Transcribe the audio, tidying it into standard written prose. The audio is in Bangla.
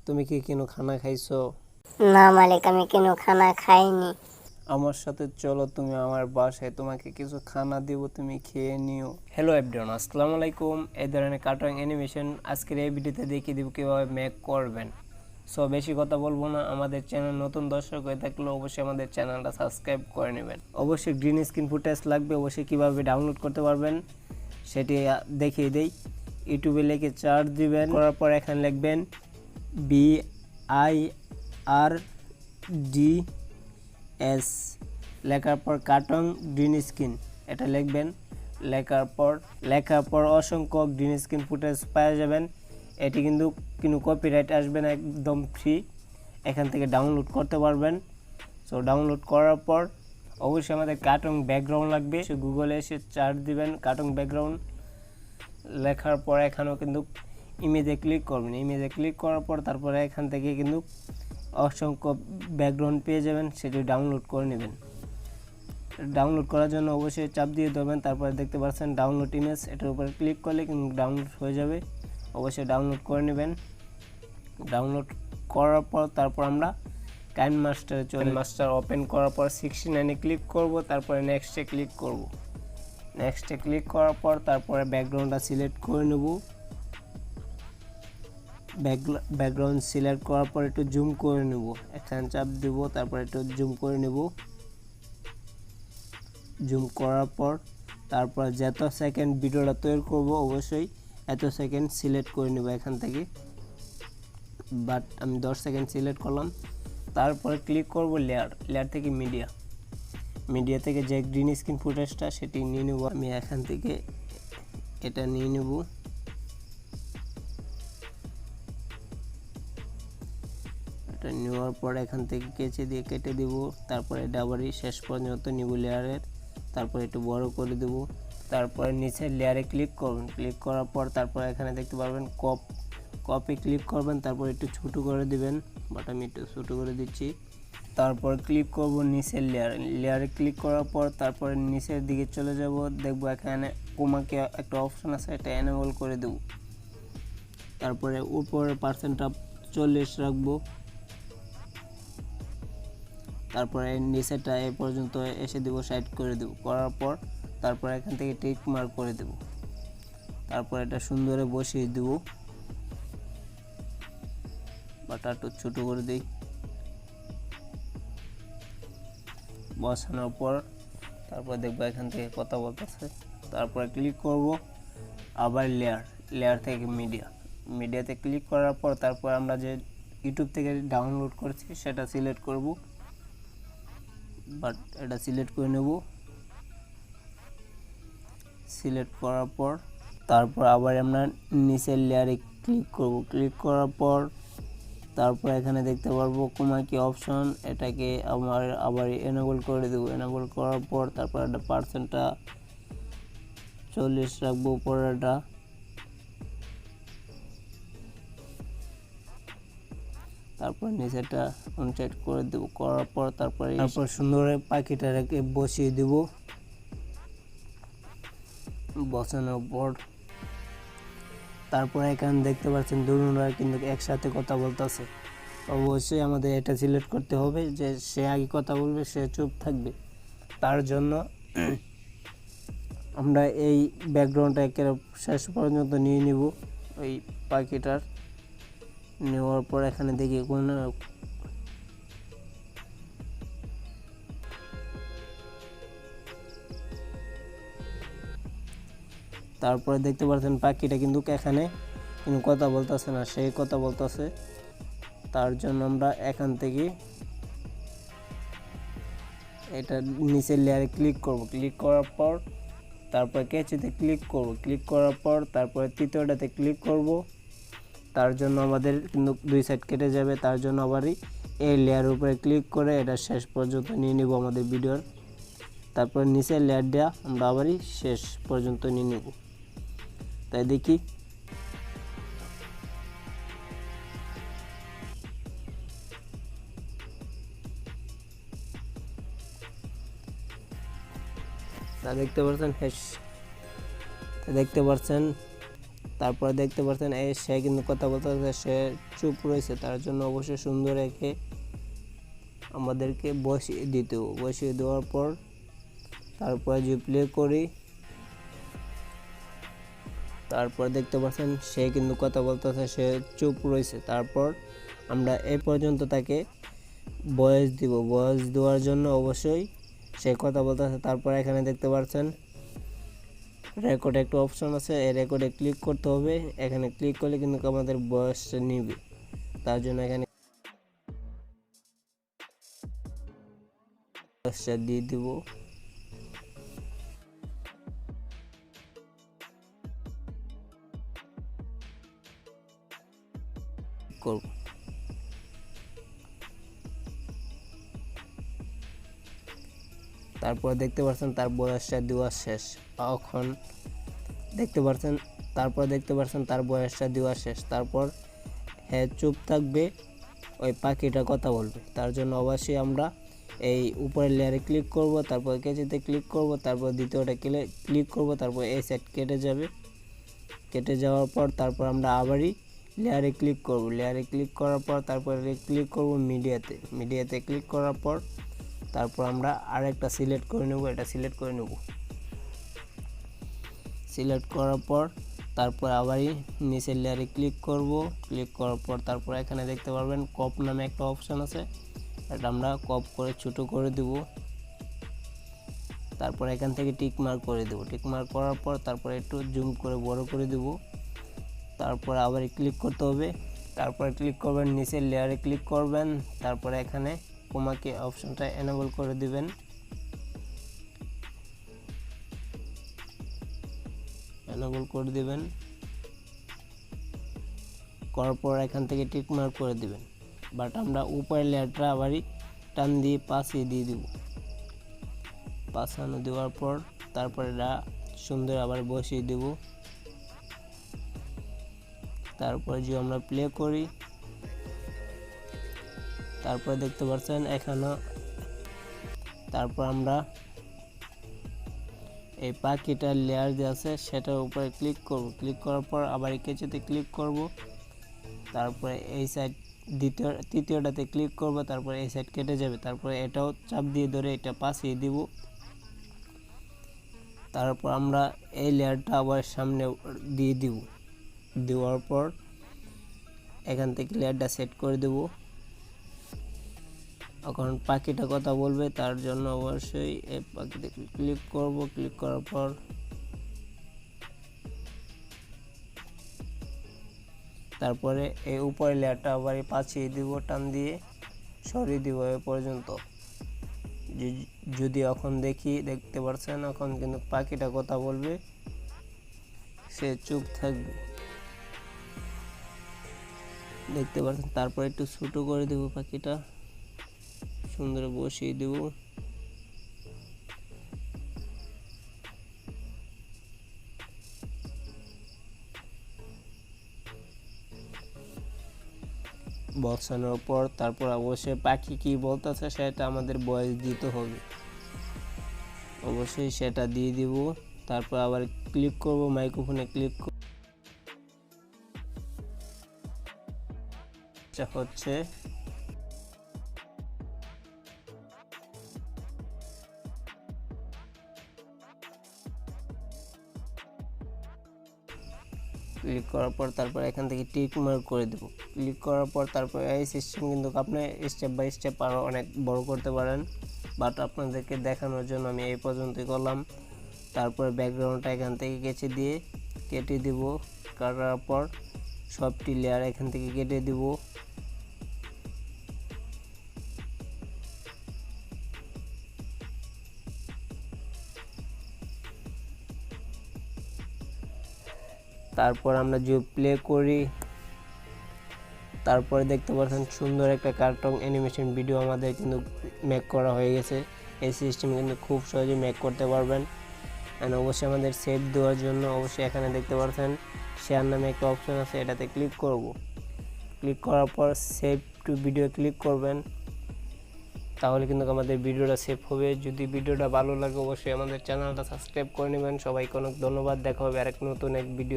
তুমি কি কোনো খানা খাইছো? না মালিক, আমি কোনো খানা খাইনি। আমার সাথে চলো, তুমি আমার বাসায়, তোমাকে কিছু খানা দিব, তুমি খেয়ে নিও। হ্যালো এভরিওয়ান, আসসালামু আলাইকুম। এই ধরনের কার্টুন অ্যানিমেশন আজকের এই ভিডিওতে দেখিয়ে দিব কীভাবে মেক করবেন। সো বেশি কথা বলবো না, আমাদের চ্যানেল নতুন দর্শক হয়ে থাকলে অবশ্যই আমাদের চ্যানেলটা সাবস্ক্রাইব করে নেবেন। অবশ্যই গ্রিন স্ক্রিন ফুটেজ লাগবে, অবশ্যই কীভাবে ডাউনলোড করতে পারবেন সেটি দেখিয়ে দেই। ইউটিউবে লিখে সার্চ দিবেন, করার পর এখানে লিখবেন BIRDS, লেখার পর কার্টুন গ্রিন স্ক্রিন এটা লিখবেন। লেখার পর অসংখ্য গ্রিন স্ক্রিন ফুটেজ পাওয়া যাবেন। এটি কিন্তু কোনো কপিরাইট আসবে না, একদম ফ্রি, এখান থেকে ডাউনলোড করতে পারবেন। সো ডাউনলোড করার পর অবশ্যই আমাদের কার্টুন ব্যাকগ্রাউন্ড লাগবে। সে গুগলে এসে সার্চ দিবেন কার্টুন ব্যাকগ্রাউন্ড, লেখার পর এখানেও কিন্তু ইমেজে ক্লিক করবেন। ইমেজে ক্লিক করার পর তারপরে এখান থেকে কিন্তু অসংখ্য ব্যাকগ্রাউন্ড পেয়ে যাবেন, সেটি ডাউনলোড করে নেবেন। ডাউনলোড করার জন্য অবশ্যই চাপ দিয়ে ধরবেন, তারপরে দেখতে পাচ্ছেন ডাউনলোড ইমেজ, এটার উপরে ক্লিক করলে কিন্তু ডাউনলোড হয়ে যাবে। অবশ্যই ডাউনলোড করে নেবেন। ডাউনলোড করার পর তারপর আমরা কাইনমাস্টারে চলে মাস্টার ওপেন করার পর 69-এ ক্লিক করব, তারপরে নেক্সটে ক্লিক করব। নেক্সটে ক্লিক করার পর তারপরে ব্যাকগ্রাউন্ডটা সিলেক্ট করে নেব। ব্যাকগ্রাউন্ড সিলেক্ট করার পর একটু জুম করে নেব, এখানে চাপ দেব, তারপর একটু জুম করে নেব। জুম করার পর তারপর যত সেকেন্ড ভিডিওটা তৈরি করব অবশ্যই এত সেকেন্ড সিলেক্ট করে নেব এখান থেকে। বাট আমি 10 সেকেন্ড সিলেক্ট করলাম। তারপরে ক্লিক করব লেয়ার থেকে মিডিয়া থেকে যে গ্রিন স্ক্রিন ফুটেজটা সেটি নিয়ে নেব। আমি এখান থেকে এটা নিয়ে নেব। এটা নেওয়ার পর এখান থেকে কেচে দিয়ে কেটে দেব। তারপরে ডাবরি শেষ পর্যন্ত নিব লেয়ারের, তারপর একটু বড় করে দেব। তারপরে নিচের লেয়ারে ক্লিক করবেন। ক্লিক করার পর তারপর এখানে দেখতে পারবেন কপি ক্লিক করবেন, তারপর একটু ছোট করে দিবেন, বাট আমি একটু ছোট করে দিচ্ছি। তারপর ক্লিক করব নিচের লেয়ারে ক্লিক করার পর তারপরে নিচের দিকে চলে যাব, দেখব এখানে কোমাকে একটা অপশন আছে, এটা এনেবল করে দেব। তারপরে উপরের পার্সেন্টটা 40 রাখবো। তারপরে নিচেরটা এ পর্যন্ত এসে দেব, সাইড করে দেব। করার পর তারপর এখান থেকে টিক মার্ক করে দেব। তারপর এটা সুন্দরে বসিয়ে দেব, বাটা একটু ছোট করে দিই। বসানোর পর তারপর দেখবো এখান থেকে কথা বলতেছে। তারপরে ক্লিক করব আবার লেয়ার থেকে মিডিয়াতে ক্লিক করার পর তারপর আমরা যে ইউটিউব থেকে ডাউনলোড করেছি সেটা সিলেক্ট করব, বাট এটা সিলেক্ট করে নেব। সিলেক্ট করার পর তারপর আবার আমরা নিচের লেয়ারে ক্লিক করব। ক্লিক করার পর তারপর এখানে দেখতে পারবো কোমাকি অপশন, এটাকে আবার এনেবল করে দেব। এনেবল করার পর তারপর একটা পার্সেন্টটা 40 রাখবো উপরেটা। তারপর নিচেটা অনসেট করে দেব। করার পর তারপর সুন্দর পাখিটা রেখে বসিয়ে দেব। বসানোর পর তারপর এখানে দেখতে পাচ্ছেন দুজনরা কিন্তু একসাথে কথা বলতেছে। অবশ্যই আমাদের এটা সিলেক্ট করতে হবে যে সে আগে কথা বলবে, সে চুপ থাকবে। তার জন্য আমরা এই ব্যাকগ্রাউন্ডটা একেবারে শেষ পর্যন্ত নিয়ে নিব ওই পাখিটার। নেওয়ার পর এখানে দেখি কোনো তারপরে দেখতে পাচ্ছেন পাখিটা কিন্তু এখানে কোনো কথা বলতেছে না, সে কথা বলতেছে। তার জন্য আমরা এখান থেকে এটা নিচের লেয়ারে ক্লিক করব। ক্লিক করার পর তারপর ক্যাচিতে ক্লিক করব। ক্লিক করার পর তারপরে তৃতীয়টাতে ক্লিক করব। তার জন্য আমাদের কিন্তু 2 সাইড কেটে যাবে, তার জন্য আবারই এই লেয়ারের উপরে ক্লিক করে এটা শেষ পর্যন্ত নিয়ে নেব আমাদের ভিডিওর। তারপর নিচের লেয়ারটা আমরা আবারই শেষ পর্যন্ত নিয়ে নেব। তাই দেখি দেখতে পাচ্ছেন তারপর দেখতে পাচ্ছেন সে কিন্তু কথা বলতে সে চুপ রয়েছে, তার জন্য অবশ্যই সুন্দর রেখে আমাদেরকে বসিয়ে দিতে হবে। বসিয়ে দেওয়ার পর তারপর যে প্লে করি, তারপর দেখতে পাচ্ছেন সে কিন্তু কথা বলতেছে, সে চুপ রয়েছে। তারপর আমরা এই পর্যন্ত তাকে ভয়েস দিব। ভয়েস দেওয়ার জন্য অবশ্যই সে কথা বলতেছে। তারপর এখানে দেখতে পাচ্ছেন রেকর্ড একটা অপশন আছে, এই রেকর্ডে ক্লিক করতে হবে। এখানে ক্লিক করলে কিন্তু আমাদের ভয়েসটা নিবে, তার জন্য এখানে ভয়েসটা দিয়ে দিব। করব তারপর দেখতে পাচ্ছেন তার বয়সটা দেওয়া শেষ। এখন দেখতে পাচ্ছেন তার বয়সটা দেওয়া শেষ। তারপর হ্যাঁ চুপ থাকবে, ওই পাখিটা কথা বলবে। তার জন্য অবশ্যই আমরা এই উপরের লেয়ারে ক্লিক করব, তারপর কেচিতে ক্লিক করব, তারপর দ্বিতীয়টা ক্লিক করব, তারপর এই সাইড কেটে যাবে। কেটে যাওয়ার পর তারপর আমরা আবারই লেয়ারে ক্লিক করব। লেয়ারে ক্লিক করার পর তারপরে ক্লিক করব মিডিয়াতে ক্লিক করার পর তারপর আমরা আরেকটা সিলেক্ট করে নেব। এটা সিলেক্ট করে নেব। সিলেক্ট করার পর তারপর আবারই নিচের লেয়ারে ক্লিক করব। ক্লিক করার পর তারপর এখানে দেখতে পারবেন কপ নামে একটা অপশন আছে, এটা আমরা কপ করে ছোট করে দেব। তারপর এখান থেকে টিক মার্ক করে দেব। টিক মার্ক করার পর তারপর একটু জুম করে বড় করে দেব। তারপর আবার ক্লিক করতে হবে। তারপর ক্লিক করবেন, নিচের লেয়ারে ক্লিক করবেন। তারপর এখানে কোমাকে অপশনটা এনেবল করে দিবেন। এনেবল করে দিবেন করার পর এখান থেকে টিক মার্ক করে দিবেন। বাট আমরা উপরের লেয়ারটা আবারই টান দিয়ে পাশে দিয়ে দিব। পাশানো দেওয়ার পর তারপর এটা সুন্দর আবার বসিয়ে দেব। তারপর যে আমরা প্লে করি, তারপর দেখতে পাচ্ছেন এখানে তারপর আমরা এই পাখিটার লেয়ার যে আছে সেটার উপরে ক্লিক করব। ক্লিক করার পর আবার কেচিতে ক্লিক করব, তারপরে এই সাইড তৃতীয়টাতে ক্লিক করব, তারপরে এই সাইড কেটে যাবে। তারপরে এটাও চাপ দিয়ে ধরে এটা পাশিয়ে দিব। তারপর আমরা এই লেয়ারটা আবার সামনে দিয়ে দিব। দেওয়ার পর এখান থেকে লেয়ারটা সেট করে দেব। এখন পাখিটা কথা বলবে, তার জন্য অবশ্যই এই পাখিতে ক্লিক করব। ক্লিক করার পর তারপরে এই উপরে লেয়ারটা আবার পাছিয়ে দিব, টান দিয়ে সরিয়ে দিব এ পর্যন্ত। যদি এখন দেখতে পাচ্ছেন এখন কিন্তু পাখিটা কথা বলবে, সে চুপ থাকবে, দেখতে পাচ্ছেন। তারপর একটু ছোট করে দেব, পাখিটা সুন্দর বসিয়ে দেব। বসানোর পর তারপর অবশ্যই পাখি কি বলতেছে সেটা আমাদের ভয়েস দিতে হবে, অবশ্যই সেটা দিয়ে দিব। তারপর আবার ক্লিক করব, মাইক্রোফোনে ক্লিক হচ্ছে। ক্লিক করার পর তারপর এখান থেকে টিক মার্ক করে দেব। ক্লিক করার পর তারপর এই সিস্টেম কিন্তু আপনি স্টেপ বাই স্টেপ আরও অনেক বড় করতে পারেন, বাট আপনাদেরকে দেখানোর জন্য আমি এই পর্যন্তই করলাম। তারপর ব্যাকগ্রাউন্ডটা এখান থেকে কেটে দিব। কাটার পর সবটি লেয়ার এখান থেকে কেটে দিব। তারপর আমরা যে প্লে করি, তারপরে দেখতে পাচ্ছেন সুন্দর একটা কার্টুন অ্যানিমেশন ভিডিও আমাদের কিন্তু মেক করা হয়ে গেছে। এই সিস্টেম কিন্তু খুব সহজে মেক করতে পারবেন। এন্ড অবশ্যই আমাদের সেভ দেওয়ার জন্য অবশ্যই এখানে দেখতে পাচ্ছেন শেয়ার নামে একটা অপশন আছে, এটাতে ক্লিক করব। ক্লিক করার পর সেভ টু ভিডিও ক্লিক করবেন, তাহলে কিন্তু আমাদের ভিডিওটা সেভ হবে। যদি ভিডিওটা ভালো লাগে অবশ্যই আমাদের চ্যানেলটা সাবস্ক্রাইব করে নেবেন। সবাইকে অনেক ধন্যবাদ। দেখা হবে আরেক নতুন এক ভিডিও।